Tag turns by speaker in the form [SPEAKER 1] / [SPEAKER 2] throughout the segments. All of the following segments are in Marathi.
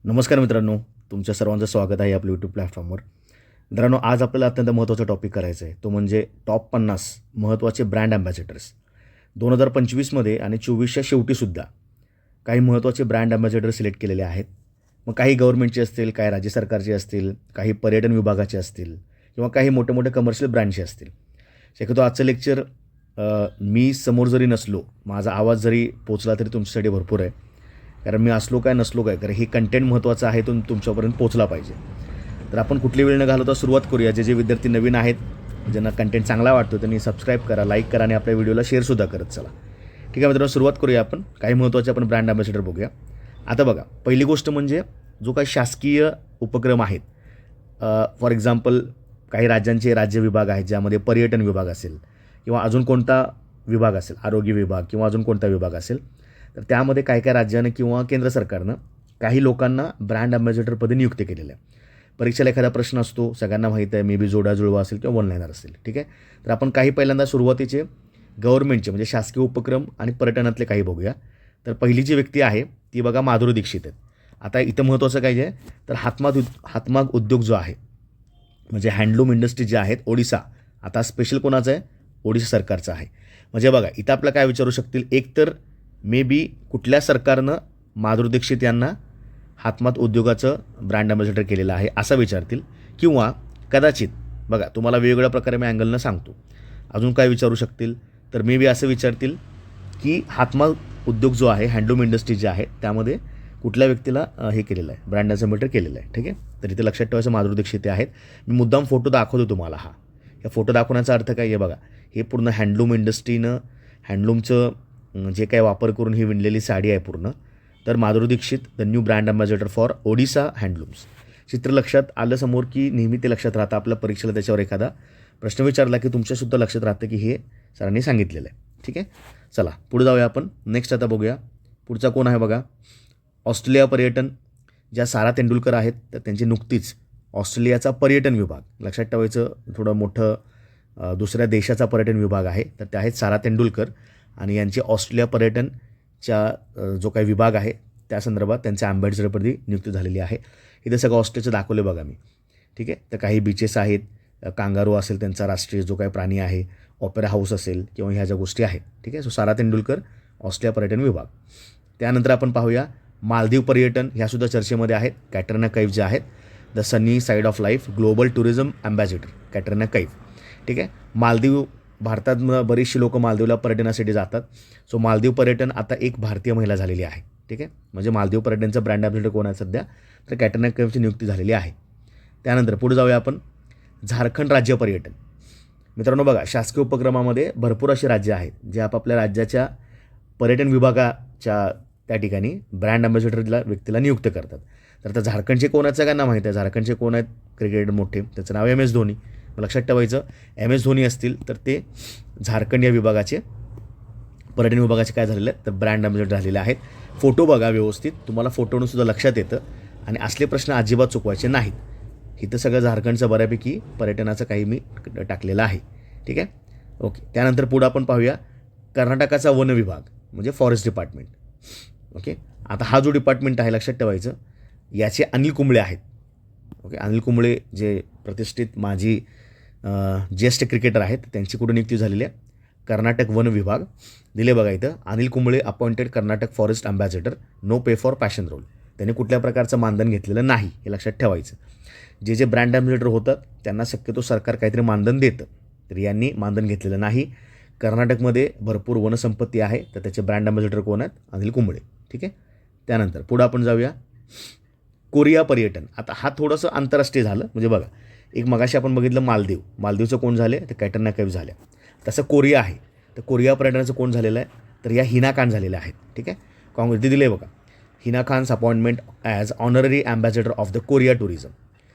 [SPEAKER 1] नमस्कार मित्रांनो, तुमच्या सर्वांचं स्वागत आहे आपल्या यूट्यूब प्लॅटफॉर्मवर. मित्रांनो, आज आपल्याला अत्यंत महत्त्वाचा टॉपिक करायचा आहे. तो म्हणजे टॉप 50 महत्त्वाचे ब्रँड अँबॅसेडर्स. 2025मध्ये आणि 24च्या शेवटीसुद्धा काही महत्त्वाचे ब्रँड अँबॅसेडर सिलेक्ट केलेले आहेत. मग काही गव्हर्नमेंटचे असतील, काही राज्य सरकारचे असतील, काही पर्यटन विभागाचे असतील किंवा काही मोठे मोठे कमर्शियल ब्रँडचे असतील. शक्यतो आजचं लेक्चर मी समोर जरी नसलो, माझा आवाज जरी पोचला तरी तुमच्यासाठी भरपूर आहे. कारण मी असलो काय नसलो काय, कारण हे कंटेंट महत्त्वाचं आहे, तो तुमच्यापर्यंत पोचला पाहिजे. तर आपण कुठली वेळ न घालवता सुरुवात करूया. जे विद्यार्थी नवीन आहेत, ज्यांना कंटेंट चांगला वाटतो, त्यांनी सबस्क्राईब करा, लाईक करा आणि आपल्या व्हिडिओला शेअरसुद्धा करत चला. ठीक आहे मित्रांनो, सुरुवात करूया. आपण काही महत्त्वाचे आपण ब्रँड अँबॅसेडर बघूया. आता बघा, पहिली गोष्ट म्हणजे जो काही शासकीय उपक्रम आहेत, फॉर एक्झाम्पल काही राज्यांचे राज्य विभाग आहेत, ज्यामध्ये पर्यटन विभाग असेल किंवा अजून कोणता विभाग असेल, आरोग्य विभाग किंवा अजून कोणता विभाग असेल, तर त्यामध्ये काय काय राज्यानं किंवा केंद्र सरकारनं काही लोकांना ब्रँड अँबॅसेडरपदी नियुक्त केलेलं आहे. परीक्षेला एखादा प्रश्न असतो, सगळ्यांना माहीत आहे, मे बी जोडाजुळवा असेल किंवा वन लाईनर असेल. ठीक आहे, तर आपण काही पहिल्यांदा सुरुवातीचे गव्हर्नमेंटचे म्हणजे शासकीय उपक्रम आणि पर्यटनातले काही बघूया. तर पहिली जी व्यक्ती आहे ती बघा माधुरी दीक्षित आहेत. आता इथं महत्त्वाचं काय आहे, तर हातमाग उद्योग जो आहे, म्हणजे हँडलूम इंडस्ट्री जे आहेत ओडिसा, आता स्पेशल कोणाचं आहे, ओडिशा सरकारचं आहे. म्हणजे बघा, इथं आपल्याला काय विचारू शकतील, एक तर मे बी कुठल्या सरकारनं माधुरी दीक्षित यांना हातमाग उद्योगाचं ब्रँड अँबॅसेडर केलेलं आहे असं विचारतील, किंवा कदाचित बघा तुम्हाला वेगवेगळ्या प्रकारे मी अँगलनं सांगतो. अजून काय विचारू शकतील, तर मे बी असं विचारतील की हातमाग उद्योग जो आहे, हँडलूम इंडस्ट्री जे आहे, त्यामध्ये कुठल्या व्यक्तीला हे केलेलं आहे, ब्रँड अँबॅसेडर केलेलं आहे. ठीक आहे, तर इथे लक्षात ठेवायचं माधुरी दीक्षित आहेत. मी मुद्दाम फोटो दाखवतो तुम्हाला. या फोटो दाखवण्याचा अर्थ काय आहे बघा, हे पूर्ण हँडलूम इंडस्ट्रीनं हँडलूमचं जे काही वापर करून ही विणलेली साडी आहे पूर्ण. तर Madhuri Dixit the new brand ambassador for Odisha handlooms. चित्र लक्षात आलं समोर की नेहमी ते लक्षात राहतं. आपल्या परीक्षेला त्याच्यावर एखादा प्रश्न विचारला की तुमच्यासुद्धा लक्षात राहतं की हे सरांनी सांगितलेलं आहे. ठीक आहे, चला पुढे जाऊया आपण. नेक्स्ट आता बघूया पुढचा कोण आहे बघा, ऑस्ट्रेलिया पर्यटन. ज्या सारा तेंडुलकर आहेत, तर त्यांची नुकतीच ऑस्ट्रेलियाचा पर्यटन विभाग, लक्षात ठेवायचं थोडं मोठं दुसऱ्या देशाचा पर्यटन विभाग आहे, तर ते आहेत सारा तेंडुलकर. आणि यांची ऑस्ट्रेलिया पर्यटनच्या जो काही विभाग आहे त्या संदर्भात त्यांच्या अँबॅसेडरपदी नियुक्ती झालेली आहे. इथं सगळं ऑस्ट्रेलियाचं दाखवले बघा मी. ठीक आहे, तर काही बीचेस आहेत, कांगारू असेल त्यांचा राष्ट्रीय जो काही प्राणी आहे, ऑपेरा हाऊस असेल किंवा ह्या ज्या गोष्टी आहेत. ठीक आहे, सो सारा तेंडुलकर ऑस्ट्रेलिया पर्यटन विभाग. त्यानंतर आपण पाहूया मालदीव पर्यटन, ह्यासुद्धा चर्चेमध्ये आहेत. कॅटरिना कैफ जे आहेत, the Sunny side of life global tourism ambassador Catarina Kaif. ठीक आहे, मालदीव, भारतात बरीचशी लोक मालदीवला पर्यटनासाठी जातात. सो मालदीव पर्यटन आता एक भारतीय महिला झालेली आहे. ठीक आहे, म्हणजे मालदीव पर्यटनचं ब्रँड अँबॅसेडर कोण आहे सध्या, तर कॅटरिना कैफची नियुक्ती झालेली आहे. त्यानंतर पुढे जाऊया आपण, झारखंड राज्य पर्यटन. मित्रांनो बघा, शासकीय उपक्रमामध्ये भरपूर अशी राज्य आहेत जे आपापल्या राज्याच्या पर्यटन विभागाच्या त्या ठिकाणी ब्रँड अँबॅसेडरला व्यक्तीला नियुक्त करतात. तर आता झारखंडचे कोणाचं काय नाव माहीत आहे, झारखंडचे कोण आहेत क्रिकेटर मोठे, त्याचं नाव MS धोनी. लक्षात ठेवायचं, MS धोनी असतील तर ते झारखंड या विभागाचे पर्यटन विभागाचे काय झालेले आहेत, तर ब्रँड अँबॅसेडर झालेले आहेत. फोटो बघा व्यवस्थित, तुम्हाला फोटोनं सुद्धा लक्षात येतं. आणि असले प्रश्न अजिबात चुकवायचे नाहीत. इथं सगळं झारखंडचं बऱ्यापैकी पर्यटनाचं काही मी टाकलेलं आहे. ठीक आहे, ओके. त्यानंतर पुढं आपण पाहूया कर्नाटकाचा वन विभाग म्हणजे फॉरेस्ट डिपार्टमेंट. ओके, आता हा जो डिपार्टमेंट आहे लक्षात ठेवायचं, याचे अनिल कुंबळे आहेत. ओके, अनिल कुंबळे जे प्रतिष्ठित माजी ज्येष्ठ क्रिकेटर आहेत, त्यांची कुठं नियुक्ती झालेली आहे, कर्नाटक वन विभाग. दिले बघा इथं, Anil Kumble appointed Karnataka forest ambassador, no pay for passion role. त्यांनी कुठल्या प्रकारचं मानधन घेतलेलं नाही, हे लक्षात ठेवायचं. जे ब्रँड अँबॅसेडर होतात त्यांना शक्यतो सरकार काहीतरी मानधन देतं, तर यांनी मानधन घेतलेलं नाही. कर्नाटकमध्ये भरपूर वनसंपत्ती आहे, तर त्याचे ब्रँड अँबॅसेडर कोण आहेत, अनिल कुंबळे. ठीक आहे, त्यानंतर पुढं आपण जाऊया कोरिया पर्यटन. आता हा थोडंसं आंतरराष्ट्रीय झालं. म्हणजे बघा, एक मगाशी आपण बघितलं मालदीवचं कोण झाले, तर कॅटरिना कैफ झाल्या. तसं कोरिया आहे, तर कोरिया पर्यटनाचं कोण झालेलं आहे, तर या हिना खान झालेल्या आहेत. ठीक आहे, काँग्रेस दिले बघा, Hina Khan's appointment as honorary ambassador of the Korea tourism.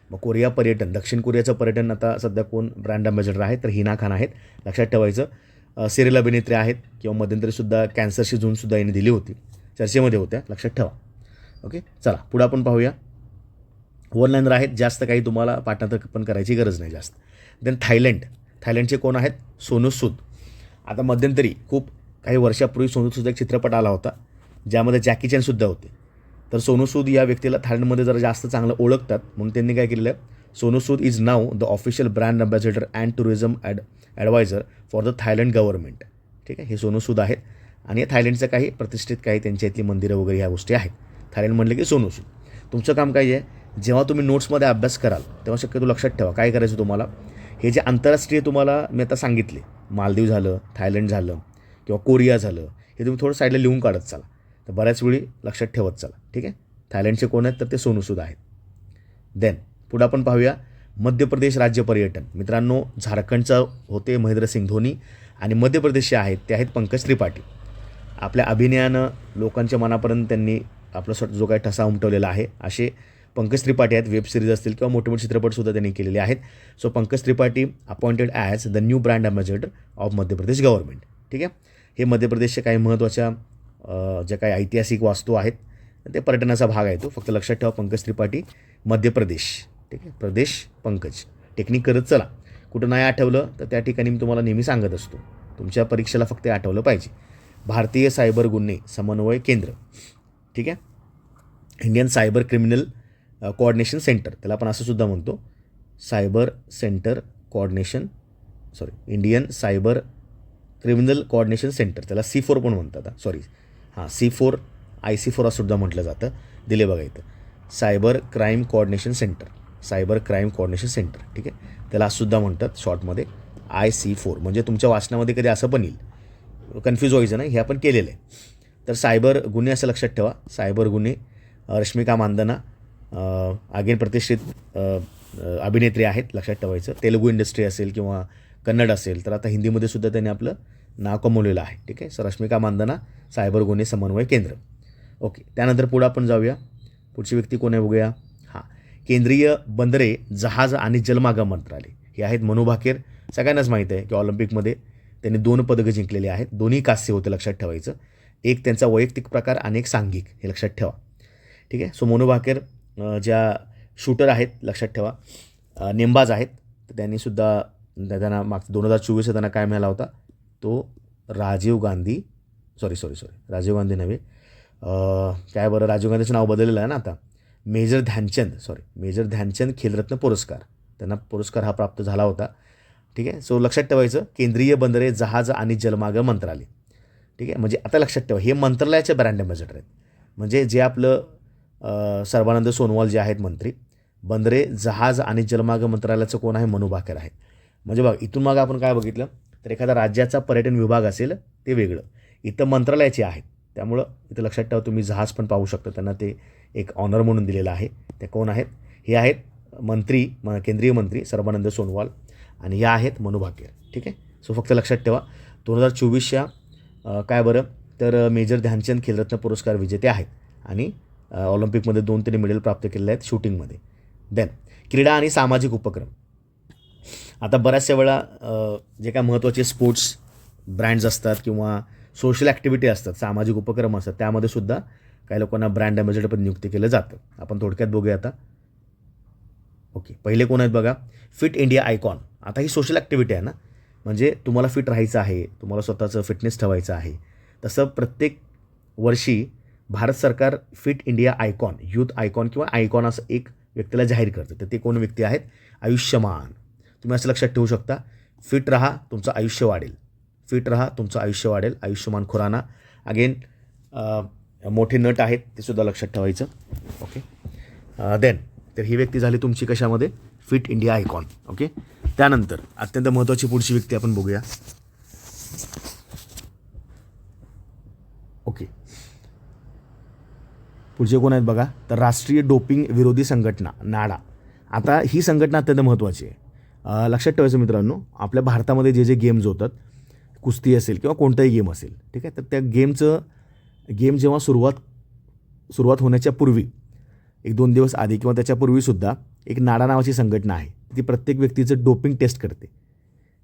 [SPEAKER 1] मग कोरिया पर्यटन, दक्षिण कोरियाचं पर्यटन आता सध्या कोण ब्रँड अँबॅसेडर आहे, तर हिना खान आहेत. लक्षात ठेवायचं, सिरियल अभिनेत्री आहेत किंवा मध्यंतरीसुद्धा कॅन्सरशी झूंजसुद्धा यांनी दिली होती, चर्चेमध्ये होत्या, लक्षात ठेवा. ओके, चला पुढं आपण पाहूया. वन लाईनर आहेत, जास्त काही तुम्हाला पाठांतर पण करायची गरज नाही जास्त. देन थायलंडचे कोण आहेत, सोनू सूद. आता मध्यंतरी खूप काही वर्षापूर्वी सोनू सूदचा एक चित्रपट आला होता, ज्यामध्ये जॅकी चॅनसुद्धा होते. तर सोनू सूद या व्यक्तीला थायलंडमध्ये जरा जास्त चांगलं ओळखतात, म्हणून त्यांनी काय केलेलं आहे, Sonu Sood is now the official brand ambassador and tourism adviser for the Thailand government. ठीक आहे, हे सोनू सूद आहेत आणि थायलंडचं काही प्रतिष्ठित काही त्यांच्या इथली मंदिरं वगैरे ह्या गोष्टी आहेत. थायलंड म्हणलं की सोनू सूद. तुमचं काम काय आहे, जेव्हा तुम्ही नोट्समध्ये अभ्यास कराल तेव्हा शक्यतो लक्षात ठेवा काय करायचं तुम्हाला, हे जे आंतरराष्ट्रीय तुम्हाला मी आता सांगितले, मालदीव झालं, थायलंड झालं किंवा कोरिया झालं, हे तुम्ही थोडं साईडला लिहून काढत चाला, तर बऱ्याच वेळी लक्षात ठेवत चला. ठीक आहे, थायलंडचे कोण आहेत तर ते सोनू सूद आहेत. देन पुढं आपण पाहूया मध्य प्रदेश राज्य पर्यटन. मित्रांनो, झारखंडचं होते महेंद्रसिंग धोनी आणि मध्य प्रदेशचे आहेत ते आहेत पंकज त्रिपाठी. आपल्या अभिनयानं लोकांच्या मनापर्यंत त्यांनी आपला जो काही ठसा उमटवलेला आहे, असे पंकज त्रिपाठी आहेत. वेब सिरीज असतील किंवा मोठे मोठे चित्रपटसुद्धा त्यांनी केलेले आहेत. So Pankaj Tripathi appointed as the new brand ambassador of Madhya Pradesh government. ठीक आहे, हे मध्य प्रदेशचे काही महत्त्वाच्या ज्या काही ऐतिहासिक वास्तू आहेत ते पर्यटनाचा भाग आहे तो. फक्त लक्षात ठेवा पंकज त्रिपाठी मध्य प्रदेश. ठीक आहे, प्रदेश पंकज. टेक्निक करत चला, कुठं नाही आठवलं तर त्या ठिकाणी मी तुम्हाला नेहमी सांगत असतो, तुमच्या परीक्षेला फक्त आठवलं पाहिजे. भारतीय सायबर गुन्हे समन्वय केंद्र. ठीक आहे, Indian cyber criminal coordination centre, त्याला आपण असं सुद्धा म्हणतो, cyber centre coordination Indian cyber criminal coordination centre, त्याला C4 पण म्हणतात. C4 IC4 असं सुद्धा म्हटलं जातं. दिले बघा इथं, cyber crime coordination centre, cyber crime coordination centre. ठीक आहे, त्याला असंसुद्धा म्हणतात शॉर्टमध्ये IC4. म्हणजे तुमच्या वाचनामध्ये कधी असं पण येईल, कन्फ्यूज व्हायचं नाही, हे आपण केलेलं आहे. तर सायबर गुन्हे असं लक्षात ठेवा, सायबर गुन्हे. रश्मिका मांदना अगेन प्रतिष्ठित अभिनेत्री आहेत, लक्षात ठेवायचं. तेलुगू इंडस्ट्री असेल किंवा कन्नड असेल, तर आता हिंदीमध्ये सुद्धा त्यांनी आपलं नाव कमवलेलं आहे. ठीक आहे, सर रश्मिका मांदना, सायबर गुन्हे समन्वय केंद्र. ओके, त्यानंतर पुढं आपण जाऊया, पुढची व्यक्ती कोण आहे बघूया. केंद्रीय बंदरे, जहाज आणि जलमार्ग मंत्रालय, हे आहेत मनू भाकेर. सगळ्यांनाच माहीत आहे की ऑलिम्पिकमध्ये त्यांनी 2 पदकं जिंकलेली आहेत, दोन्ही कांस्य होते, लक्षात ठेवायचं. एक त्यांचा वैयक्तिक प्रकार आणि एक सांघिक, हे लक्षात ठेवा. ठीक आहे, सो मनू भाकेर ज्या शूटर आहेत, लक्षात ठेवा, नेमबाज आहेत. तर त्यांनीसुद्धा त्यांना 2024 त्यांना काय मिळाला होता, तो राजीव गांधी नव्हे, काय बरं, राजीव गांधीचं नाव बदललेलं आहे ना आता, मेजर ध्यानचंद खेलरत्न पुरस्कार, त्यांना पुरस्कार हा प्राप्त झाला होता. ठीक आहे, सो लक्षात ठेवायचं, केंद्रीय बंदरे, जहाज आणि जलमार्ग मंत्रालय. ठीक आहे, म्हणजे आता लक्षात ठेवा, हे मंत्रालयाचे ब्रँड अँबॅसेडर आहेत. म्हणजे जे आपलं सर्बानंद सोनोवाल जे आहेत मंत्री, बंदरे, जहाज आणि जलमार्ग मंत्रालयाचं कोण आहे, मनू भाकेर आहे. म्हणजे बघा, इथून मागं आपण काय बघितलं, तर एखाद्या राज्याचा पर्यटन विभाग असेल ते वेगळं, इथं मंत्रालयाचे आहेत. त्यामुळं इथं लक्षात ठेवा, तुम्ही जहाज पण पाहू शकता, त्यांना ते एक ऑनर म्हणून दिलेलं आहे. ते कोण आहेत, हे आहेत केंद्रीय मंत्री सर्बानंद सोनोवाल आणि या आहेत मनू भाकेर. ठीक आहे, सो फक्त लक्षात ठेवा 2024च्या काय बरं तर मेजर ध्यानचंद खेलरत्न पुरस्कार विजेते आहेत आणि ऑलिम्पिकमध्ये 2 त्यांनी मेडल प्राप्त केलेले आहेत शूटिंगमध्ये. देन क्रीडा आणि सामाजिक उपक्रम. आता बऱ्याचशा वेळा जे काय महत्त्वाचे स्पोर्ट्स ब्रँड्स असतात किंवा सोशल ॲक्टिव्हिटी असतात, सामाजिक उपक्रम असतात, त्यामध्ये सुद्धा काही लोकांना ब्रँड अँबॅसेडर पण नियुक्त केलं जातं. आपण थोडक्यात बघूया आता. ओके, पहिले कोण आहेत बघा, फिट इंडिया आयकॉन. आता ही सोशल ॲक्टिव्हिटी आहे ना, म्हणजे तुम्हाला फिट राहायचं आहे, तुम्हाला स्वतःचं फिटनेस ठेवायचं आहे, तसं प्रत्येक वर्षी भारत सरकार fit India icon, youth icon किंवा आयकॉन असं एक व्यक्तीला जाहीर करतं. तर ते कोण व्यक्ती आहेत, आयुष्यमान. तुम्ही असं लक्षात ठेवू शकता, फिट रहा तुमचं आयुष्य वाढेल, फिट रहा तुमचं आयुष्य वाढेल. आयुष्यमान खुराना अगेन मोठे नट आहेत, ते सुद्धा लक्षात ठेवायचं. ओके, देन तर ही व्यक्ती झाली तुमची कशामध्ये, फिट इंडिया आयकॉन. ओके, त्यानंतर अत्यंत महत्त्वाची पुढची व्यक्ती आपण बघूया. ओके, पुढचे कोण आहेत बघा, तर राष्ट्रीय डोपिंग विरोधी संघटना नाडा. आता ही संघटना अत्यंत महत्त्वाची आहे. लक्षात ठेवायचं मित्रांनो, आपल्या भारतामध्ये जे गेम्स होतात, कुस्ती असेल किंवा कोणताही गेम असेल, ठीक आहे, तर त्या गेम जेव्हा सुरुवात होण्याच्या पूर्वी 1-2 दिवस आधी किंवा त्याच्यापूर्वीसुद्धा एक नाडा नावाची संघटना आहे, ती प्रत्येक व्यक्तीचं डोपिंग टेस्ट करते.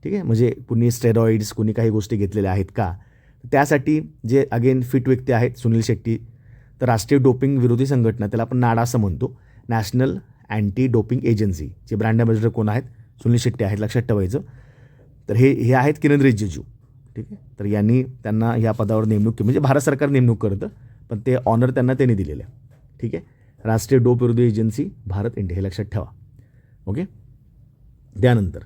[SPEAKER 1] ठीक आहे, म्हणजे कुणी स्टेरॉइड्स, कुणी काही गोष्टी घेतलेल्या आहेत का, त्यासाठी जे अगेन फिट व्यक्ती आहेत, सुनील शेट्टी, तर राष्ट्रीय डोपिंग विरोधी संघटना, त्याला आपण नाडा असं म्हणतो, नॅशनल अँटी डोपिंग एजन्सी, जे ब्रँड अँबॅसेडर कोण आहेत, सुनील शेट्टी आहेत, लक्षात ठेवायचं. तर हे आहेत किरण रिजिजू. ठीक आहे, तर त्यांना या पदावर नेमणूक, म्हणजे भारत सरकार नेमणूक करतं, पण ते ऑनर त्यांनी दिलेलं आहे. ठीक आहे. राष्ट्रीय डोप विरोधी एजन्सी भारत इंडिया, हे लक्षात ठेवा. ओके. त्यानंतर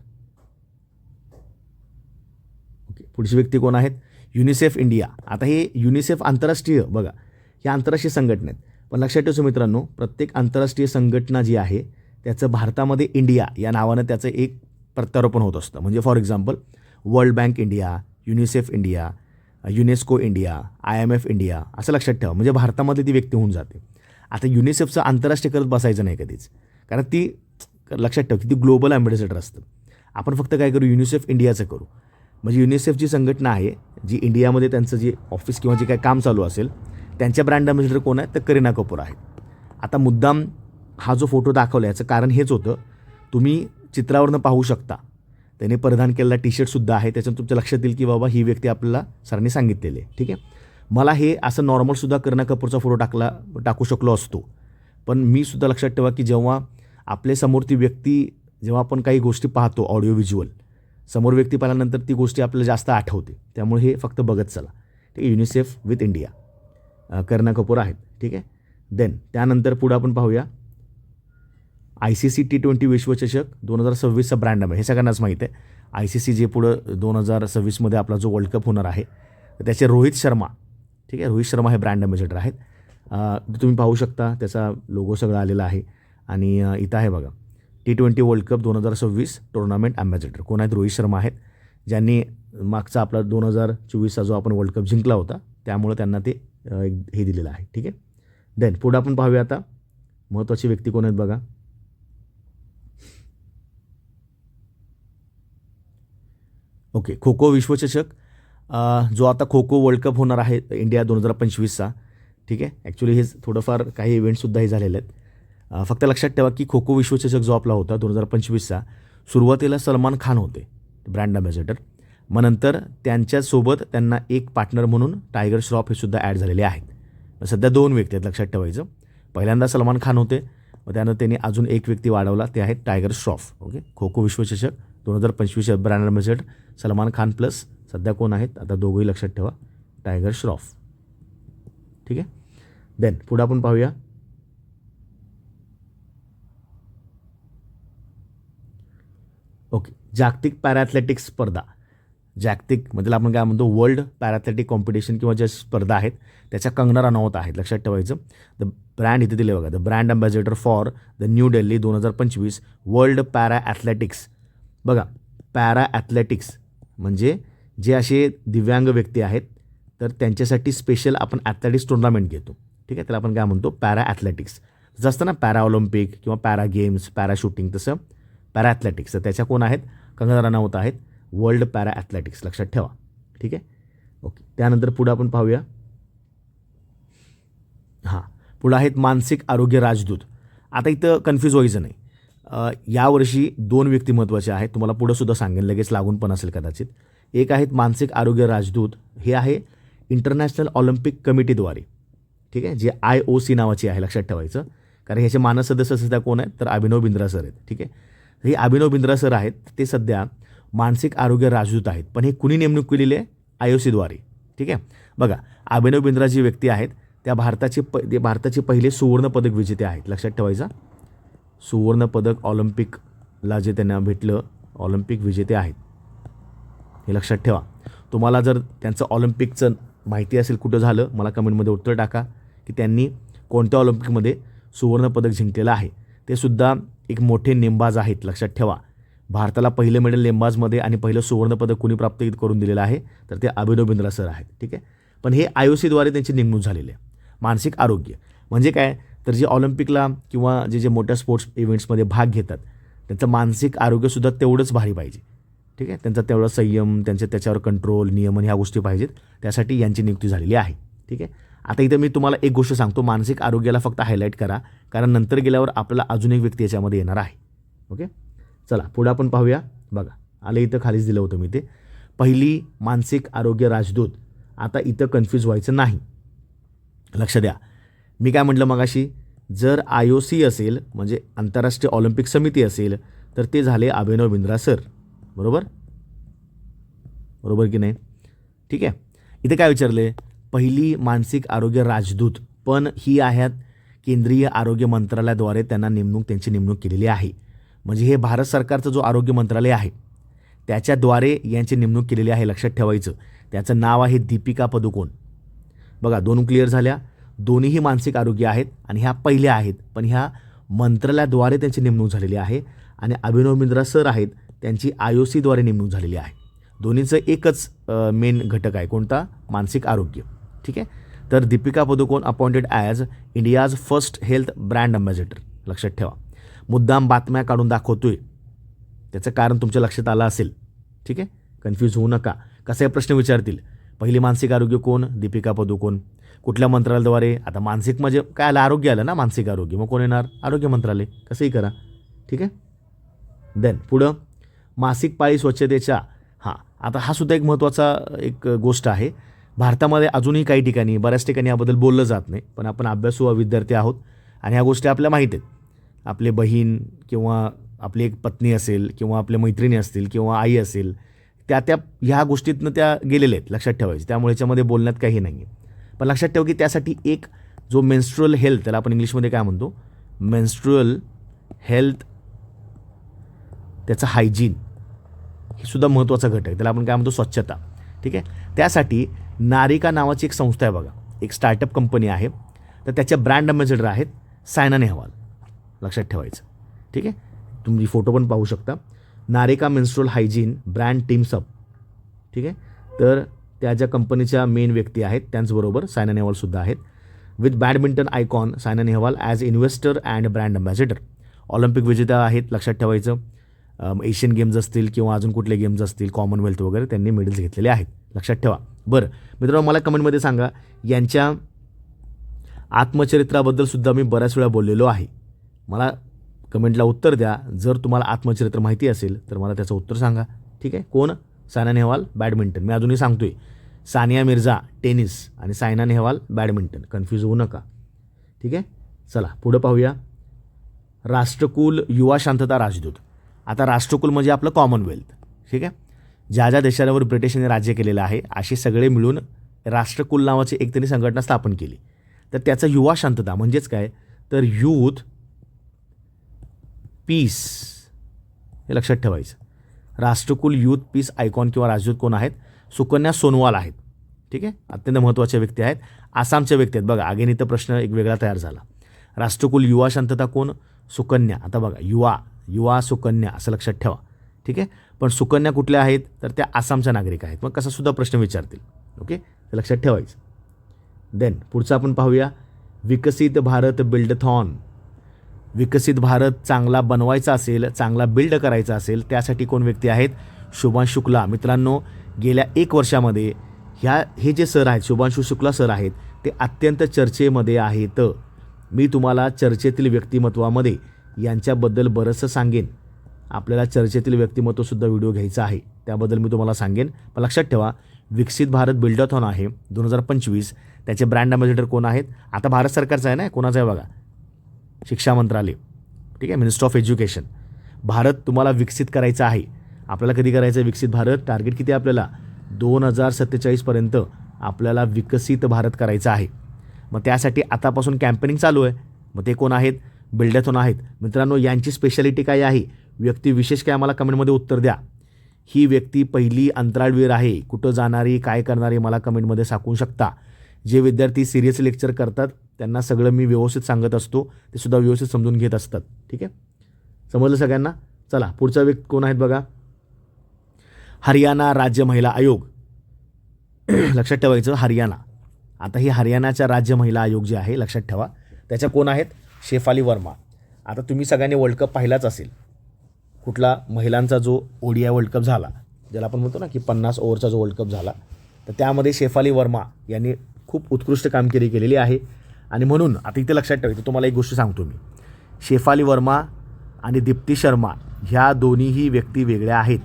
[SPEAKER 1] पुढची व्यक्ती कोण आहेत? UNICEF India. आता हे युनिसेफ आंतरराष्ट्रीय, बघा हे आंतरराष्ट्रीय संघटना आहेत, पण लक्षात ठेवायचं मित्रांनो, प्रत्येक आंतरराष्ट्रीय संघटना जी आहे त्याचं भारतामध्ये इंडिया या नावानं त्याचं एक प्रत्यारोपण होत असतं. म्हणजे for example world bank India, UNICEF India, UNESCO India, IMF India, असं लक्षात ठेवा. म्हणजे भारतामध्ये ती व्यक्ती होऊन जाते. आता युनिसेफचं आंतरराष्ट्रीय करत बसायचं नाही कधीच, कारण ती लक्षात ठेवा की ती ग्लोबल ॲम्बॅसेडर असतं. आपण फक्त काय करू, युनिसेफ इंडियाचं करू. म्हणजे युनिसेफ जी संघटना आहे, जी इंडियामध्ये त्यांचं जे ऑफिस किंवा जे काय काम चालू असेल, त्यांच्या ब्रँड ॲम्बॅसेडर कोण आहे? तर करीना कपूर आहेत. आता मुद्दाम हा जो फोटो दाखवला याचं कारण हेच होतं, तुम्ही चित्रावरनं पाहू शकता त्याने परिधान केलेला टी-शर्टसुद्धा आहे, त्याच्यातून तुमच्या लक्षात येईल की बाबा ही व्यक्ती आपल्याला सरांनी सांगितलेली आहे. ठीक आहे. मला हे असं नॉर्मलसुद्धा करीना कपूरचा फोटो टाकू शकलो असतो, पण मी सुद्धा लक्षात ठेवा की जेव्हा आपल्या समोर ती व्यक्ती, जेव्हा आपण काही गोष्टी पाहतो ऑडिओ व्हिज्युअल, समोर व्यक्ती पाहिल्यानंतर ती गोष्टी आपल्याला जास्त आठवते, त्यामुळे हे फक्त बघत चला. ठीक आहे. UNICEF with India, Kareena Kapoor आहेत. ठीक आहे. देन त्यानंतर पुढं आपण पाहूया ICC T20 विश्वचषक 2026चा ब्रँड आहे. हे सगळ्यांनाच माहीत आहे. ICC जे पुढं 2026मध्ये आपला जो वर्ल्ड कप होणार आहे, तर त्याचे रोहित शर्मा, ठीक आहे, रोहित शर्मा हे ब्रँड ॲम्बॅसेडर आहेत. तुम्ही पाहू शकता त्याचा लोगो सगळा आलेला आहे. आणि इथं आहे बघा T20 world cup 2026 tournament ambassador कोण आहेत? रोहित शर्मा आहेत, ज्यांनी मागचा आपला 2024चा जो आपण वर्ल्ड कप जिंकला होता, त्यामुळे त्यांना ते हे दिलेलं आहे. ठीक आहे. देन पुढं आपण पाहूया आता महत्त्वाची व्यक्ती कोण आहेत बघा. ओके. खो खो विश्वचषक, जो आता खो खो वर्ल्ड कप होणार आहे इंडिया 2025चा. ठीक आहे. ॲक्च्युली हे थोडंफार काही इव्हेंट्ससुद्धा हे झालेले आहेत. फक्त लक्षात ठेवा की खो खो विश्वचषक जो आपला होता 2025चा, सुरुवातीला सलमान खान होते ब्रँड ॲम्बॅसेडर. मग नंतर त्यांच्यासोबत त्यांना एक पार्टनर म्हणून टायगर श्रॉफ हे सुद्धा ॲड झालेले आहेत. सध्या 2 व्यक्ती आहेत, लक्षात ठेवायचं. पहिल्यांदा सलमान खान होते, मग त्यानंतर त्यांनी अजून एक व्यक्ती वाढवला, ते आहेत टायगर श्रॉफ. ओके. खो खो विश्वचषक 2025 brand ambassador Salman Khan plus सध्या कोण आहेत? आता दोघंही लक्षात ठेवा, टायगर श्रॉफ. ठीक आहे. देन पुढं आपण पाहूया ओके जागतिक पॅराॲथलेटिक्स स्पर्धा. जागतिक म्हणजे आपण काय म्हणतो, वर्ल्ड पॅराॲथलेटिक कॉम्पिटिशन किंवा ज्या स्पर्धा आहेत त्याच्या कंगना रनौत आहेत, लक्षात ठेवायचं. द ब्रँड इथे दिले बघा, the brand ambassador for the new Delhi 2025 world para athletics. बघा पॅराॲथलेटिक्स म्हणजे जे असे दिव्यांग व्यक्ती आहेत, तर त्यांच्यासाठी स्पेशल आपण ॲथलेटिक्स टुर्नामेंट घेतो. ठीक आहे. त्याला आपण काय म्हणतो, पॅराॲथलेटिक्स. जसं असतं ना पॅरा ऑलिम्पिक किंवा पॅरा गेम्स, पॅरा शूटिंग, तसं पॅराॲथलेटिक्स. तर त्याच्या कोण आहेत? कंगना रनौत आहेत, वर्ल्ड पॅराॲथलेटिक्स, लक्षात ठेवा. ठीक आहे. ओके. त्यानंतर पुढं आपण पाहूया, पुढं आहेत मानसिक आरोग्य राजदूत. आता इथं कन्फ्यूज व्हायचं नाही. यावर्षी 2 व्यक्ती महत्त्वाचे आहेत, तुम्हाला पुढं सुद्धा सांगेन, लगेच लागून पण असेल कदाचित. एक आहेत मानसिक आरोग्य राजदूत, हे आहे इंटरनॅशनल ऑलिम्पिक कमिटीद्वारे. ठीक आहे. जे IOC नावाची आहे, लक्षात ठेवायचं, कारण ह्याचे मानद सदस्य सध्या कोण आहेत? तर अभिनव बिंद्रा सर आहेत. ठीक आहे. हे अभिनव बिंद्रा सर आहेत, ते सध्या मानसिक आरोग्य राजदूत आहेत. पण हे कुणी नेमणूक केलेली आहे? IOCद्वारे. ठीक आहे. बघा अभिनव बिंद्रा जी व्यक्ती आहेत त्या भारताचे पहिले सुवर्णपदक विजेते आहेत, लक्षात ठेवायचा. सुवर्णपदक ऑलिम्पिकला जे त्यांना भेटलं, ऑलिम्पिक विजेते आहेत, हे लक्षात ठेवा. तुम्हाला जर त्यांचं ऑलिम्पिकचं माहिती असेल कुठं झालं, मला कमेंटमध्ये उत्तर टाका की त्यांनी कोणत्या ऑलिम्पिकमध्ये सुवर्णपदक जिंकलेलं आहे. ते सुद्धा एक मोठे नेमबाज आहेत, लक्षात ठेवा. भारताला पहिलं मेडल नेमबाजमध्ये आणि पहिलं सुवर्णपदक कुणी प्राप्त करून दिलेलं आहे? तर ते अभिनव बिंद्रा सर आहेत. ठीक आहे. पण हे IOCद्वारे त्यांची नेमणूक झालेली आहे. मानसिक आरोग्य म्हणजे काय? तर जे ऑलिम्पिकला किंवा जे मोठ्या स्पोर्ट्स इव्हेंट्समध्ये भाग घेतात, त्यांचं मानसिक आरोग्यसुद्धा तेवढंच भारी पाहिजे. ठीक आहे. त्यांचा तेवढा संयम, त्याच्यावर कंट्रोल, नियमन ह्या गोष्टी पाहिजेत. त्यासाठी यांची नियुक्ती झालेली आहे. ठीक आहे. आता इथं मी तुम्हाला एक गोष्ट सांगतो, मानसिक आरोग्याला फक्त हायलाईट करा, कारण नंतर गेल्यावर आपल्याला अजून एक व्यक्ती याच्यामध्ये येणार आहे. ओके. चला पुढे आपण पाहूया. बघा आले इथं खालीच दिलं होतं मी ते, पहिली मानसिक आरोग्य राजदूत. आता इथं कन्फ्यूज व्हायचं नाही, लक्ष द्या. मी काय म्हटलं मगाशी, जर IOC असेल म्हणजे आंतरराष्ट्रीय ऑलिम्पिक समिती असेल, तर ते झाले अभिनव बिंद्रा सर. बरोबर की नाही? ठीक आहे. इथे काय विचारले, पहिली मानसिक आरोग्य राजदूत, पण ही आहेत केंद्रीय आरोग्य मंत्रालयाद्वारे त्यांची नेमणूक केलेली आहे. म्हणजे हे भारत सरकारचं जो आरोग्य मंत्रालय आहे त्याच्याद्वारे यांची नेमणूक केलेली आहे. लक्षात ठेवायचं. त्याचं नाव आहे दीपिका पदुकोण. बघा, 2 क्लिअर झाल्या. दोन्हीही मानसिक आरोग्य आहेत आणि ह्या पहिल्या आहेत, पण ह्या मंत्रालयाद्वारे त्यांची नेमणूक झालेली आहे. आणि अभिनव बिंद्रा सर आहेत, त्यांची IOCद्वारे नेमणूक झालेली आहे. दोन्हीचं एकच मेन घटक आहे, कोणता? मानसिक आरोग्य. ठीक आहे. तर Deepika Padukone appointed as India's first health brand ambassador. लक्षात ठेवा. मुद्दाम बातम्या काढून दाखवतोय, त्याचं कारण तुमच्या लक्षात आलं असेल. ठीक आहे. कन्फ्यूज होऊ नका. कसे प्रश्न विचारतील? पहिली मानसिक आरोग्य कोण? दीपिका पदुकोण. कुठल्या मंत्रालयाद्वारे? आता मानसिक म्हणजे काय आलं? आरोग्य आलं ना, मानसिक आरोग्य. मग कोण येणार? आरोग्य मंत्रालय. कसंही करा. ठीक आहे. देन पुढं मासिक पाळी स्वच्छतेच्या. आता हा सुद्धा एक महत्त्वाचा एक गोष्ट आहे. भारतामध्ये अजूनही काही ठिकाणी, बऱ्याच ठिकाणी याबद्दल बोललं जात नाही, पण आपण अभ्यासू विद्यार्थी आहोत आणि ह्या गोष्टी आपल्या माहीत आहेत. आपले बहीण किंवा आपली एक पत्नी असेल किंवा आपल्या मैत्रिणी असतील किंवा आई असेल, त्या ह्या गोष्टीतनं त्या गेलेल्या आहेत. लक्षात ठेवायचं. त्यामुळे याच्यामध्ये बोलण्यात काही नाही आहे. पण लक्षात ठेवा की त्यासाठी एक जो मेन्स्ट्रुअल हेल्थ, त्याला आपण इंग्लिशमध्ये काय म्हणतो? मेन्स्ट्रुअल हेल्थ, त्याचं हायजीन, हे सुद्धा महत्त्वाचा घटक आहे. त्याला आपण काय म्हणतो? स्वच्छता. ठीक आहे. त्यासाठी नारिका नावाची एक संस्था आहे बघा, एक स्टार्टअप कंपनी आहे. तर त्याच्या ब्रँड अम्बॅसेडर आहेत सायना नेहवाल. लक्षात ठेवायचं. ठीक आहे. तुम्ही फोटो पण पाहू शकता. Narika menstrual hygiene brand teams up. ठीक आहे. तर त्या ज्या कंपनीच्या मेन व्यक्ती आहेत त्यांचबरोबर सायना नेहवालसुद्धा आहेत. With badminton icon Saina Nehwal as investor and brand ambassador. Olympic विजेता आहेत. लक्षात ठेवायचं. एशियन गेम्स असतील किंवा अजून कुठले गेम्स असतील, कॉमनवेल्थ वगैरे, त्यांनी मेडल्स घेतलेले आहेत. लक्षात ठेवा. बरं मित्रांनो, मला कमेंटमध्ये सांगा, यांच्या आत्मचरित्राबद्दल सुद्धा मी बऱ्याच वेळा बोललेलो आहे. मला कमेंटला उत्तर द्या. जर तुम्हाला आत्मचरित्र माहिती असेल तर मला त्याचं उत्तर सांगा. ठीक आहे. कोण? सायना नेहवाल बॅडमिंटन. मी अजूनही सांगतोय, सानिया मिर्झा टेनिस आणि सायना नेहवाल बॅडमिंटन. कन्फ्यूज होऊ नका. ठीक आहे. चला पुढं पाहूया. राष्ट्रकुल युवा शांतता राजदूत. आता राष्ट्रकुल म्हणजे आपलं कॉमनवेल्थ. ठीक आहे. ज्या ज्या देशांवर ब्रिटिशांनी राज्य केलेलं आहे असे सगळे मिळून राष्ट्रकुल नावाची एक त्यांनी संघटना स्थापन केली. तर त्याचं युवा शांतता म्हणजेच काय? तर यूथ पीस, हे लक्षात ठेवायचं. राष्ट्रकुल यूथ पीस आयकॉन किंवा राजदूत कोण आहेत? सुकन्या सोनवाल आहेत. ठीक आहे. अत्यंत महत्त्वाच्या व्यक्ती आहेत. आसामच्या व्यक्ती आहेत. बघा, अगेन इथं प्रश्न एक वेगळा तयार झाला. राष्ट्रकुल युवा शांतता कोण? सुकन्या. आता बघा, युवा सुकन्या असं लक्षात ठेवा. ठीक आहे. पण सुकन्या कुठल्या आहेत? तर त्या आसामच्या नागरिक आहेत. मग कसा सुद्धा प्रश्न विचारतील. ओके, ते लक्षात ठेवायचं. देन पुढचं आपण पाहूया. विकसित भारत बिल्डथॉन. विकसित भारत चांगला बनवायचा असेल, चांगला बिल्ड करायचा असेल, त्यासाठी कोण व्यक्ती आहेत? शुभांशु शुक्ला. मित्रांनो, गेल्या 1 वर्षामध्ये हे जे सर आहेत, शुभांशु शुक्ला सर आहेत, ते अत्यंत चर्चेमध्ये आहेत. मी तुम्हाला चर्चेतील व्यक्तिमत्वामध्ये यांच्याबद्दल बरंचसं सांगेन. आपल्याला चर्चेतील व्यक्तिमत्वसुद्धा व्हिडिओ घ्यायचा आहे, त्याबद्दल मी तुम्हाला सांगेन. पण लक्षात ठेवा, विकसित भारत बिल्डथॉन आहे 2025. त्याचे ब्रँड अम्बॅसेडर कोण आहेत? आता भारत सरकारचं आहे ना, कोणाचं आहे बघा? शिक्षा मंत्रालय. ठीक आहे. Minister of education. भारत तुम्हाला विकसित करायचा आहे. आपल्याला कधी करायचं आहे विकसित भारत? टार्गेट किती आपल्याला? 2047पर्यंत आपल्याला विकसित भारत करायचा आहे. मग त्यासाठी आतापासून कॅम्पेनिंग चालू आहे. मग ते कोण आहेत? बिल्डथॉन आहेत. मित्रांनो, यांची स्पेशालिटी काय आहे? व्यक्ती विशेष काय? मला कमेंटमध्ये उत्तर द्या. ही व्यक्ती पहिली अंतराळवीर आहे. कुठं जाणारी, काय करणारी, मला कमेंटमध्ये सांगू शकता. जे विद्यार्थी सिरियस लेक्चर करतात त्यांना सगळं मी व्यवस्थित सांगत असतो, ते सुद्धा व्यवस्थित समजून घेत असतात. ठीक आहे. समजलं सगळ्यांना? चला पुढचा व्यक्ती कोण आहेत बघा. हरियाणा राज्य महिला आयोग. लक्षात ठेवायचं, हरियाणा. आता ही हरियाणाच्या राज्य महिला आयोग जे आहे, लक्षात ठेवा, त्याच्या कोण आहेत? शेफाली वर्मा. आता तुम्ही सगळ्यांनी वर्ल्ड कप पाहिलाच असेल. कुठला? महिलांचा जो ODI वर्ल्ड कप झाला, ज्याला आपण म्हणतो ना की 50 ओव्हरचा जो वर्ल्ड कप झाला, तर त्यामध्ये शेफाली वर्मा यांनी खूप उत्कृष्ट कामगिरी केलेली आहे. आणि म्हणून आता इथे लक्षात ठेवायचं, तुम्हाला एक गोष्ट सांगतो मी. शेफाली वर्मा आणि दीप्ती शर्मा ह्या दोन्हीही व्यक्ती वेगळ्या आहेत.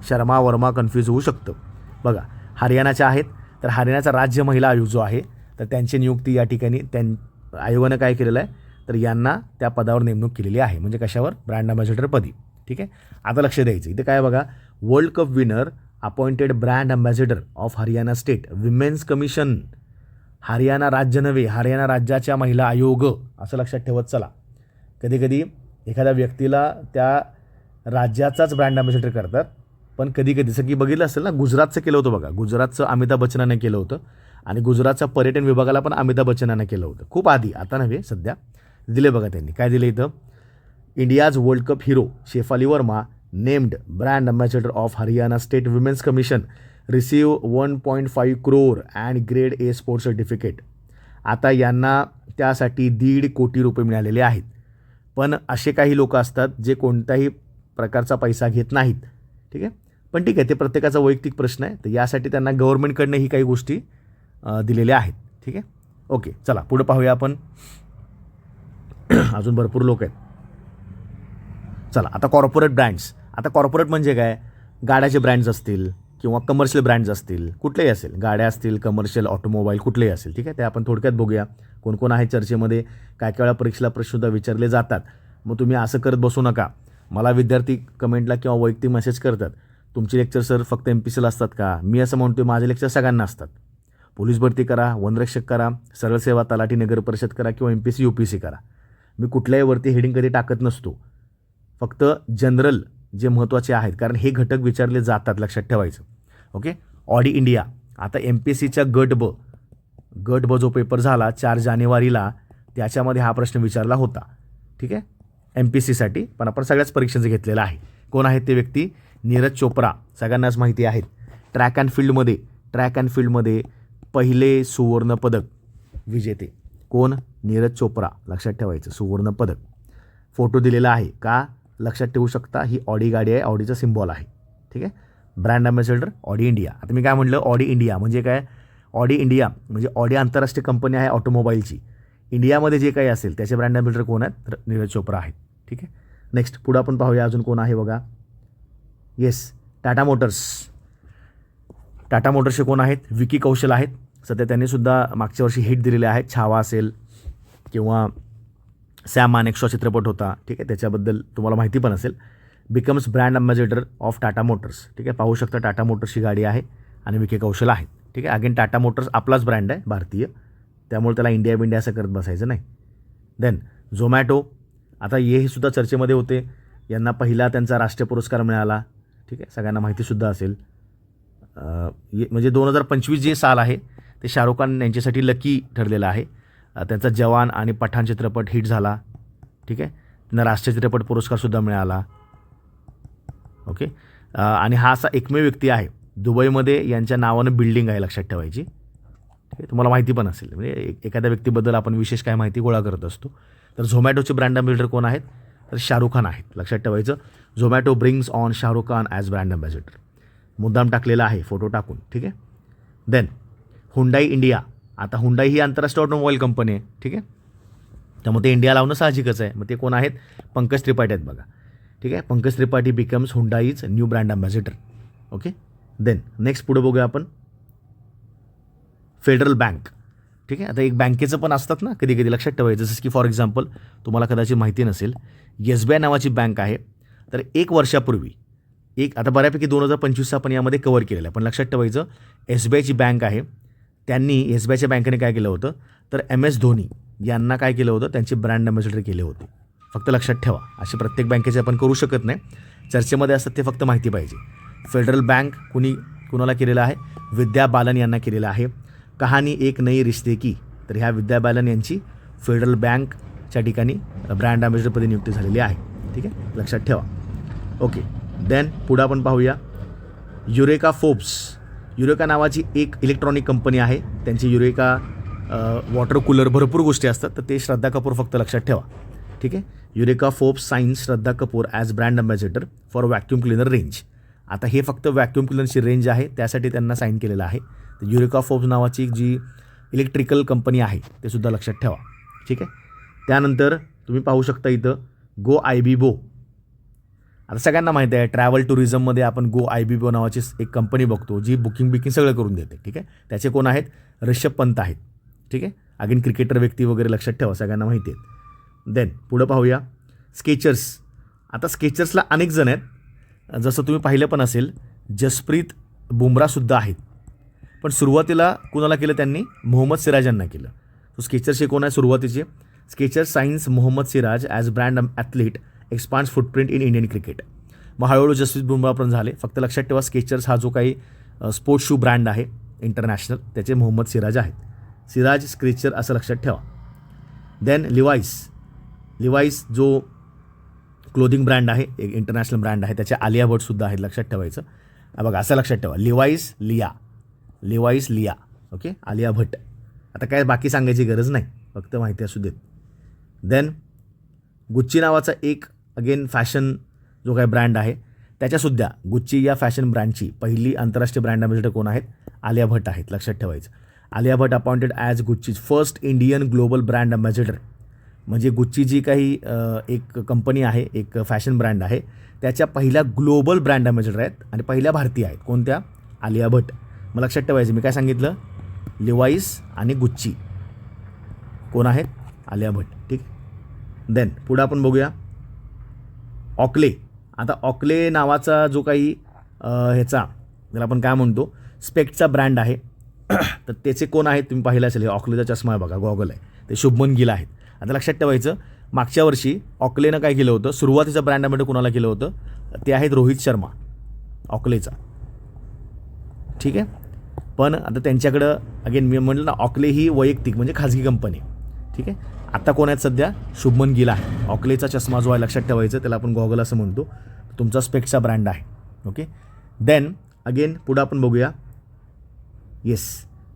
[SPEAKER 1] शर्मा वर्मा कन्फ्यूज होऊ शकतं. बघा, हरियाणाच्या आहेत. तर हरियाणाचा राज्य महिला आयोग जो आहे, तर त्यांची नियुक्ती या ठिकाणी आयोगानं काय केलेलं आहे? तर यांना त्या पदावर नेमणूक केलेली आहे. म्हणजे कशावर? ब्रँड अम्बॅसेडर पदी. ठीक आहे. आता लक्ष द्यायचं, इथे काय बघा, world cup winner appointed brand ambassador of Haryana state women's commission. Haryana राज्य नव्हे, हरियाणा राज्याच्या महिला आयोग असं लक्षात ठेवत चला. कधीकधी एखाद्या व्यक्तीला त्या राज्याचाच ब्रँड अँबॅसेडर करतात, पण कधीकधी जसं की बघितलं असेल ना, गुजरातचं केलं होतं बघा, गुजरातचं अमिताभ बच्चनाने केलं होतं आणि गुजरातच्या पर्यटन विभागाला पण अमिताभ बच्चनाने केलं होतं खूप आधी, आता नव्हे, सध्या दिले बघा त्यांनी. काय दिलं इथं, India's world cup hero Shefali Verma named brand ambassador of Haryana state women's commission, receive 1.5 crore and grade A sports certificate. आता यांना त्यासाठी 1.5 कोटी रुपये मिळालेले आहेत. पण असे काही लोक असतात जे कोणत्याही प्रकारचा पैसा घेत नाहीत, ठीक आहे. पण ठीक आहे, ते प्रत्येकाचा वैयक्तिक प्रश्न आहे. तर यासाठी त्यांना गव्हर्नमेंटकडनं ही काही गोष्टी दिलेल्या आहेत, ठीक आहे. ओके, चला पुढे पाहूया आपण. अजून भरपूर लोक आहेत. चला आता कॉर्पोरेट ब्रँड्स. आता कॉर्पोरेट म्हणजे काय, गाड्याचे ब्रँड्स असतील किंवा कमर्शियल ब्रँड्स असतील, कुठलेही असेल, गाड्या असतील, कमर्शियल, ऑटोमोबाईल, कुठलेही असेल, ठीक आहे. ते आपण थोडक्यात बघूया कोण कोण आहे चर्चेमध्ये. काय काय वेळा परीक्षेला प्रश्नसुद्धा विचारले जातात. मग तुम्ही असं करत बसू नका. मला विद्यार्थी कमेंटला किंवा वैयक्तिक मेसेज करतात, तुमचे लेक्चर सर फक्त MPSCला असतात का. मी असं म्हणतो, माझे लेक्चर सगळ्यांना असतात. पोलीस भरती करा, वनरक्षक करा, सरळ सेवा, तलाठी, नगर परिषद करा किंवा MPSC UPSC करा. मी कुठल्याही वरती हेडिंग कधी टाकत नसतो. फक्त जनरल जे महत्त्वाचे आहेत, कारण हे घटक विचारले जातात, लक्षात ठेवायचं. ओके. Audi India. आता MPSCच्या गट ब जो पेपर झाला 4 जानेवारीला, त्याच्यामध्ये हा प्रश्न विचारला होता, ठीक आहे, MPSCसाठी. पण आपण सगळ्याच परीक्षांचं घेतलेलं आहे. कोण आहेत ते व्यक्ती, नीरज चोप्रा, सगळ्यांनाच माहिती आहेत. ट्रॅक अँड फील्डमध्ये पहिले सुवर्ण पदक विजेते कोण, नीरज चोप्रा, लक्षात ठेवायचं, सुवर्ण पदक. फोटो दिलेला आहे का, लक्षात ठेवू शकता. ही ऑडी गाडी आहे, ऑडीचा सिम्बॉल आहे, ठीक आहे. Brand ambassador Audi India. आता मी काय म्हटलं, ऑडी इंडिया म्हणजे काय, ऑडी इंडिया म्हणजे ऑडी आंतरराष्ट्रीय कंपनी आहे ऑटोमोबाईलची. इंडियामध्ये जे काही असेल त्याचे ब्रँड अँबॅसेडर कोण आहेत, तर नीरज चोप्रा आहेत, ठीक आहे. नेक्स्ट पुढं आपण पाहूया अजून कोण आहे बघा. येस, टाटा मोटर्सचे कोण आहेत, विकी कौशल आहेत. सध्या त्यांनीसुद्धा मागच्या वर्षी हिट दिलेले आहेत. छावा असेल किंवा सॅम मानेकशॉ चित्रपट होता, ठीक आहे, त्याच्याबद्दल तुम्हाला माहिती पण असेल. Becomes brand ambassador of Tata Motors, ठीक आहे. पाहू शकता टाटा मोटर्सची गाडी आहे आणि विकी कौशल आहेत, ठीक आहे. अगेन टाटा मोटर्स आपलाच ब्रँड आहे, भारतीय, त्यामुळे त्याला इंडिया असं करत बसायचं नाही. देन झोमॅटो. आता हे सुद्धा चर्चेमध्ये होते. यांना पहिला त्यांचा राष्ट्रीय पुरस्कार मिळाला, ठीक आहे, सगळ्यांना माहितीसुद्धा असेल. म्हणजे 2025 जे साल आहे ते शाहरुख खान यांच्यासाठी लकी ठरलेलं आहे. त्यांचा जवान आणि पठाण चित्रपट हिट झाला, ठीक आहे. त्यांना राष्ट्रीय चित्रपट पुरस्कारसुद्धा मिळाला. ओके. आणि हा असा एकमेव व्यक्ती आहे दुबईमध्ये यांच्या नावानं बिल्डिंग आहे, लक्षात ठेवायची, ठीक आहे. तुम्हाला माहिती पण असेल, म्हणजे एखाद्या व्यक्तीबद्दल आपण विशेष काय माहिती गोळा करत असतो. तर झोमॅटोचे ब्रँड अँबॅसेडर कोण आहेत, तर शाहरुख खान आहेत, लक्षात ठेवायचं. Zomato brings on Shahrukh Khan as brand ambassador. मुद्दाम टाकलेला आहे फोटो टाकून, ठीक आहे. Then Hyundai India. आता हुंडाई ही आंतरराष्ट्रीय ऑटोमोबाईल कंपनी आहे, ठीक आहे, त्यामुळे ते इंडिया लावणं साहजिकच आहे. मग ते कोण आहेत, पंकज त्रिपाठी आहेत बघा, ठीक आहे. Pankaj Tripathi becomes Hyundai's new brand ambassador. Okay. Then next पुढे बघूया आपण. फेडरल बँक, ठीक आहे. आता एक बँकेचं पण असतात ना कधी कधी, लक्षात ठेवायचं. जसं की फॉर एक्झाम्पल तुम्हाला कदाचित माहिती नसेल, SBI नावाची बँक आहे. तर 1 वर्षापूर्वी आता बऱ्यापैकी 2025 आपण यामध्ये कव्हर केलेलं आहे, पण लक्षात ठेवायचं SBIची बँक आहे. त्यांनी SBIच्या बँकेने काय केलं होतं, तर MS धोनी यांना काय केलं होतं, त्यांचे ब्रँड अँबॅसेडर केले होते. फक्त लक्षात ठेवा, असे प्रत्येक बँकेचे आपण करू शकत नाही, चर्चेमध्ये असतात ते फक्त माहिती पाहिजे. फेडरल बँक कुणाला केलेलं आहे, विद्या बालन यांना केलेलं आहे. कहाणी एक नई रिश्ते की, तर ह्या विद्या बालन यांची फेडरल बँकच्या ठिकाणी ब्रँड अँबॅसेडरपदी नियुक्ती झालेली आहे, ठीक आहे, लक्षात ठेवा. ओके. देन पुढं आपण पाहूया युरेका नावाची एक इलेक्ट्रॉनिक कंपनी आहे. त्यांची युरेका वॉटर कूलर, भरपूर गोष्टी असतात, तर ते श्रद्धा कपूर फक्त लक्षात ठेवा, ठीक आहे. Eureka Forbes signs Shraddha Kapoor as brand ambassador for vacuum cleaner range. आता हे फक्त व्हॅक्यूम क्लिनरची रेंज आहे, त्यासाठी त्यांना साईन केलेलं आहे. तर युरेका फोर्ब्स नावाची जी इलेक्ट्रिकल कंपनी आहे ते सुद्धा लक्षात ठेवा, ठीक आहे. त्यानंतर तुम्ही पाहू शकता इथं गो IBIBO. आता सगळ्यांना माहिती आहे, ट्रॅव्हल टुरिझममध्ये आपण गो IBIBO नावाची एक कंपनी बघतो जी बुकिंग सगळं करून देते, ठीक आहे. त्याचे कोण आहेत, ऋषभ पंत आहेत, ठीक आहे. अगेन क्रिकेटर व्यक्ती वगैरे, लक्षात ठेवा, सगळ्यांना माहिती आहेत. देन पुढं पाहूया स्केचर्स. आता स्केचर्सला अनेक जण आहेत, जसं तुम्ही पाहिलं पण असेल, जसप्रीत बुमराहसुद्धा आहेत. पण सुरुवातीला कुणाला केलं त्यांनी? मोहम्मद सिराज यांना केलं. तो स्केचर्सचे कोण आहे सुरुवातीचे? Skechers signs Mohammed Siraj as brand athlete expands footprint in Indian cricket. मग हळूहळू जसप्रीत बुमराह पण झाले. फक्त लक्षात ठेवा स्केचर्स हा जो काही स्पोर्ट्स शू ब्रँड आहे इंटरनॅशनल त्याचे मोहम्मद सिराज आहेत. सिराज स्केचर असं लक्षात ठेवा. देन लिवाईस जो क्लोथिंग ब्रँड आहे एक इंटरनॅशनल ब्रँड आहे त्याचे आलिया भटसुद्धा आहेत लक्षात ठेवायचं. बघा असं लक्षात ठेवा लिवाईस लिया ओके आलिया भट. आता काय बाकी सांगायची गरज नाही फक्त माहिती असू देत. देन गुच्ची नावाचा एक अगेन फॅशन जो काही ब्रँड आहे त्याच्यासुद्धा गुच्ची या फॅशन ब्रँडची पहिली आंतरराष्ट्रीय ब्रँड अँबॅसेडर कोण आहेत? आलिया भट आहेत लक्षात ठेवायचं. Alia Bhatt appointed as Gucci's first Indian global brand ambassador. म्हणजे गुच्ची जी काही एक कंपनी आहे एक फॅशन ब्रँड आहे त्याच्या पहिल्या ग्लोबल ब्रँड अँबॅसेडर आहेत आणि पहिल्या भारतीय आहेत. कोणत्या? आलिया भट. मग लक्षात ठेवायचं मी काय सांगितलं? लिवाईस आणि गुच्ची कोण आहेत? आलिया भट. ठीक. देन पुढं आपण बघूया ऑकले. आता ऑकले नावाचा जो काही ह्याचा ज्याला आपण काय म्हणतो स्पेक्टचा ब्रँड आहे तर त्याचे कोण आहेत तुम्ही पाहिलं असेल. ऑकलेचा चष्मा आहे बघा गॉगल आहे ते शुभमन गिल आहेत. आता लक्षात ठेवायचं मागच्या वर्षी ऑकलेनं काय केलं होतं सुरुवातीचा ब्रँड अँबॅसेडर कोणाला केलं होतं ते आहेत रोहित शर्मा ऑकलेचा. ठीक आहे. पण आता त्यांच्याकडं अगेन मी म्हटलं ना ऑकले ही वैयक्तिक म्हणजे खाजगी कंपनी. ठीक आहे. आता कोण आहेत सध्या? शुभमन गिल आहे. ऑकलेचा चष्मा जो आहे लक्षात ठेवायचं त्याला आपण गॉगल असं म्हणतो. तुमचा स्पेक्सचा ब्रँड आहे. ओके. देन अगेन पुढं आपण बघूया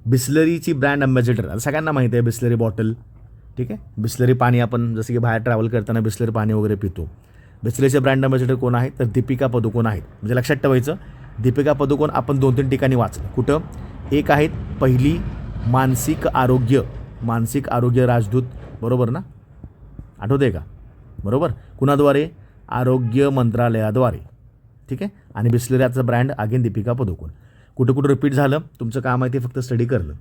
[SPEAKER 1] बिस्लरीची ब्रँड अँबॅसेडर. आता सगळ्यांना माहिती आहे बिस्लरी बॉटल. ठीक आहे. बिस्लरी पाणी आपण जसं की बाहेर ट्रॅव्हल करताना बिस्लरी पाणी वगैरे पितो. बिस्लरीचे ब्रँड अँबॅसेडर कोण आहेत? तर दीपिका पदुकोण आहेत. म्हणजे लक्षात ठेवायचं दीपिका पदुकोण आपण 2-3 ठिकाणी वाचलं. कुठं? एक आहेत पहिली मानसिक आरोग्य राजदूत बरोबर ना? आठवते का? बरोबर. कुणाद्वारे? आरोग्य मंत्रालयाद्वारे. ठीक आहे. आणि बिस्लरीचा ब्रँड अगेन दीपिका पदुकोण. कुठं रिपीट झालं तुमचं काम आहे ते फक्त स्टडी करणं.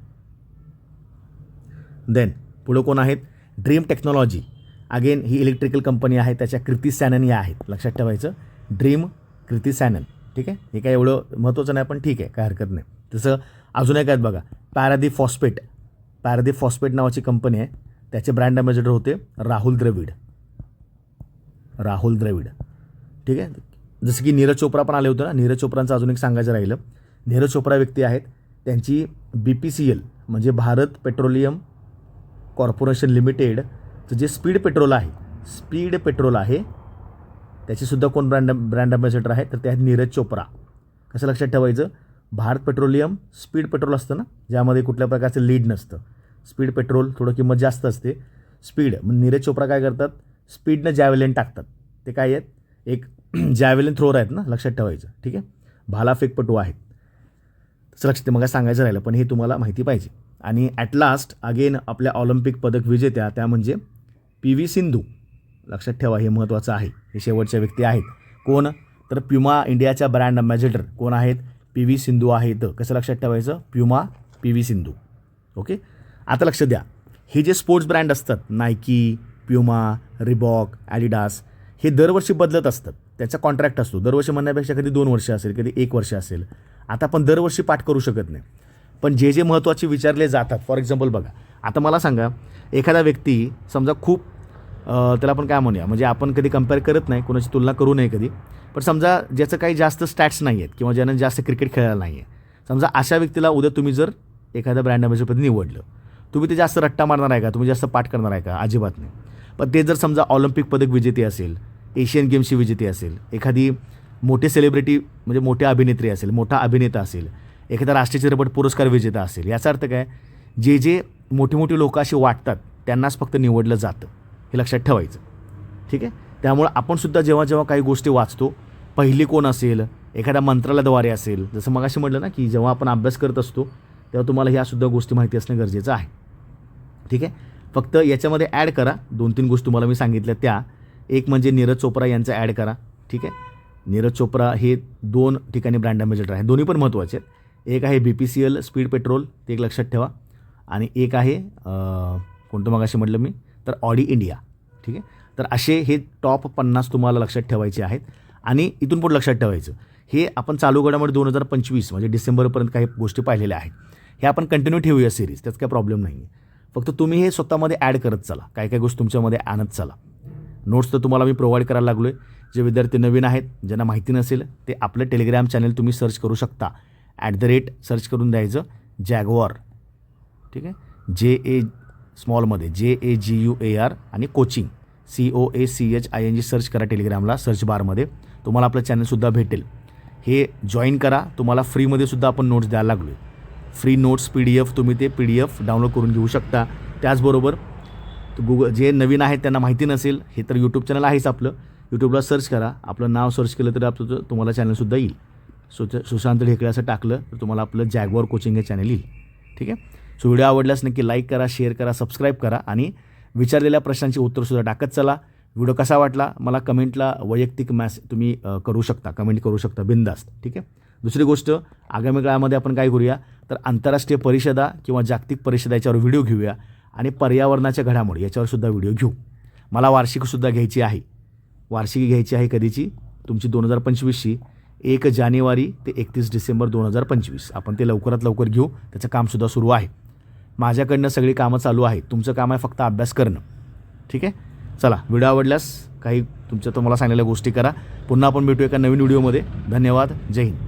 [SPEAKER 1] देन पुढं कोण आहेत? Dream technology. अगेन ही इलेक्ट्रिकल कंपनी आहे त्याच्या कृती सॅनन या आहेत लक्षात ठेवायचं. ड्रीम कृती सॅनन. ठीक आहे. हे काय एवढं महत्त्वाचं नाही पण ठीक आहे काय हरकत नाही. तसं अजून एक आहेत बघा पॅरादीप फॉस्फेट नावाची कंपनी आहे त्याचे ब्रँड अँबॅसेडर होते राहुल द्रविड. ठीक आहे. जसं की नीरज चोप्रा पण आले होते ना. नीरज चोप्रांचं अजून एक सांगायचं राहिलं. नीरज चोप्रा व्यक्ती आहेत त्यांची BPCL म्हणजे भारत पेट्रोलियम कॉर्पोरेशन लिमिटेडचं जे स्पीड पेट्रोल आहे त्याचेसुद्धा कोण ब्रँड अँबॅसेडर आहे तर ते आहेत नीरज चोप्रा. कसं लक्षात ठेवायचं? भारत पेट्रोलियम स्पीड पेट्रोल असतं ना ज्यामध्ये कुठल्या प्रकारचं लीड नसतं. स्पीड पेट्रोल थोडं किंमत जास्त असते. स्पीड मग नीरज चोप्रा काय करतात? स्पीडनं जॅव्हेलिन टाकतात. ते काय आहेत? एक जॅव्हेलिन थ्रोअर आहेत ना लक्षात ठेवायचं. ठीक आहे. भालाफेकपटू आहेत. तसं लक्षात मग सांगायचं राहिलं पण हे तुम्हाला माहिती पाहिजे. आणि ॲट लास्ट अगेन आपल्या ऑलिम्पिक पदक विजेत्या त्या म्हणजे PV सिंधू. लक्षात ठेवा हे महत्त्वाचं आहे. हे शेवटच्या व्यक्ती आहेत. कोण? तर प्युमा इंडियाच्या ब्रँड अँबॅसेडर कोण आहेत? PV सिंधू आहेत. कसं लक्षात ठेवायचं? PV सिंधू. ओके. आता लक्ष द्या हे जे स्पोर्ट्स ब्रँड असतात नायकी, प्युमा, रिबॉक, ॲडिडास हे दरवर्षी बदलत असतात. त्याचा कॉन्ट्रॅक्ट असतो. दरवर्षी म्हणण्यापेक्षा कधी 2 वर्ष असेल कधी 1 वर्ष असेल. आता आपण दरवर्षी पाठ करू शकत नाही पण जे महत्त्वाचे विचारले जातात फॉर एक्झाम्पल बघा आता मला सांगा एखादा व्यक्ती समजा खूप त्याला आपण काय म्हणूया म्हणजे आपण कधी कंपेअर करत नाही कोणाची तुलना करू नये कधी पण समजा ज्याचं काही जास्त स्टॅट्स नाही आहेत किंवा ज्यानं जास्त क्रिकेट खेळायला नाही आहे समजा अशा व्यक्तीला उद्या तुम्ही जर एखाद्या ब्रँड अँबॅसेडरपदी निवडलं तुम्ही ते जास्त रट्टा मारणार आहे का? तुम्ही जास्त पाठ करणार आहे का? अजिबात नाही. पण ते जर समजा ऑलिम्पिक पदक विजेते असेल, एशियन गेम्सची विजेते असेल, एखादी मोठे सेलिब्रिटी म्हणजे मोठे अभिनेत्री असेल, मोठा अभिनेता असेल, एखादा राष्ट्रीय चित्रपट पुरस्कार विजेता असेल, याचा अर्थ काय जे मोठी लोक अशी वाटतात त्यांनाच फक्त निवडलं जातं. हे लक्षात ठेवायचं. ठीक आहे. त्यामुळे आपण सुद्धा जेव्हा काही गोष्टी वाचतो पहिली कोण असेल एखाद्या मंत्रालयाद्वारे असेल जसं मगाशी म्हटलं ना की जेव्हा आपण अभ्यास करत असतो तेव्हा तुम्हाला ह्यासुद्धा गोष्टी माहिती असणं गरजेचं आहे. ठीक आहे. फक्त याच्यामध्ये ॲड करा 2-3 गोष्टी तुम्हाला मी सांगितल्या त्या. एक म्हणजे नीरज चोप्रा यांचं ॲड करा. ठीक आहे. नीरज चोप्रा हे 2 ठिकाणी ब्रँड अँबॅसेडर आहे. दोन्ही पण महत्त्वाचे आहेत. एक आहे BPCL स्पीड पेट्रोल ते एक लक्षात ठेवा आणि एक आहे कोणतं मगाशी म्हटलं मी तर ऑडी इंडिया. ठीक आहे. तर असे हे टॉप 50 तुम्हाला लक्षात ठेवायचे आहेत. आणि इथून पुढे लक्षात ठेवायचं हे आपण चालू घडामोडी 2025 म्हणजे डिसेंबरपर्यंत काही गोष्टी पाहिलेल्या आहेत. हे आपण कंटिन्यू ठेवूया सिरीज, त्यात काय प्रॉब्लेम नाही आहे. फक्त तुम्ही हे स्वतःमध्ये ॲड करत चला, काय काय गोष्टी तुमच्यामध्ये आणत चला. नोट्स तर तुम्हाला मी प्रोव्हाइड करायला लागलो आहे. जे विद्यार्थी नवीन आहेत, ज्यांना माहिती नसेल, ते आपलं टेलिग्राम चॅनल तुम्ही सर्च करू शकता. @ सर्च करून द्यायचं जॅगुआर, ठीक आहे, JA स्मॉलमध्ये JAGUAR आणि कोचिंग COACHING सर्च करा टेलिग्रामला सर्च बारमध्ये. तुम्हाला आपलं चॅनलसुद्धा भेटेल. हे जॉईन करा. तुम्हाला फ्रीमध्ये सुद्धा आपण नोट्स द्यायला लागलो आहे. फ्री नोट्स PDF तुम्ही ते PDF डाउनलोड करून घेऊ शकता. त्याचबरोबर जे नवीन आहेत त्यांना माहिती नसेल, हे तर यूट्यूब चॅनल आहेच आपलं. यूट्यूबला सर्च करा, आपलं नाव सर्च केलं तर आपलं तुम्हाला चॅनलसुद्धा येईल. सुशांत ढेकळे असं टाकलं तर तुम्हाला आपलं जॅगुआर कोचिंग हे चॅनल येईल. ठीक आहे. सो व्हिडिओ आवडल्यास नक्की लाईक करा, शेअर करा, सबस्क्राईब करा आणि विचारलेल्या प्रश्नांची उत्तरसुद्धा टाकत चला. व्हिडिओ कसा वाटला मला कमेंटला वैयक्तिक तुम्ही करू शकता, कमेंट करू शकता बिनधास्त. ठीक आहे. दुसरी गोष्ट, आगामी काळामध्ये आपण काय करूया तर आंतरराष्ट्रीय परिषदा किंवा जागतिक परिषदा याच्यावर व्हिडिओ घेऊया आणि पर्यावरणाच्या घडामोडी याच्यावरसुद्धा व्हिडिओ घेऊ. मला वार्षिकसुद्धा घ्यायची आहे. वार्षिकी घ्यायची आहे कधीची तुमची 2025ची 1 जानेवारी ते 31 डिसेंबर 2025. आपण ते लवकरात लवकर घेऊ. त्याचं कामसुद्धा सुरू आहे. माझ्याकडनं सगळी कामं चालू आहेत. तुमचं काम आहे फक्त अभ्यास करणं. ठीक आहे. चला, व्हिडिओ आवडल्यास काही तुमच्या तुम्हाला सांगलेल्या गोष्टी करा. पुन्हा आपण भेटू एका नवीन व्हिडिओमध्ये. धन्यवाद. जय हिंद.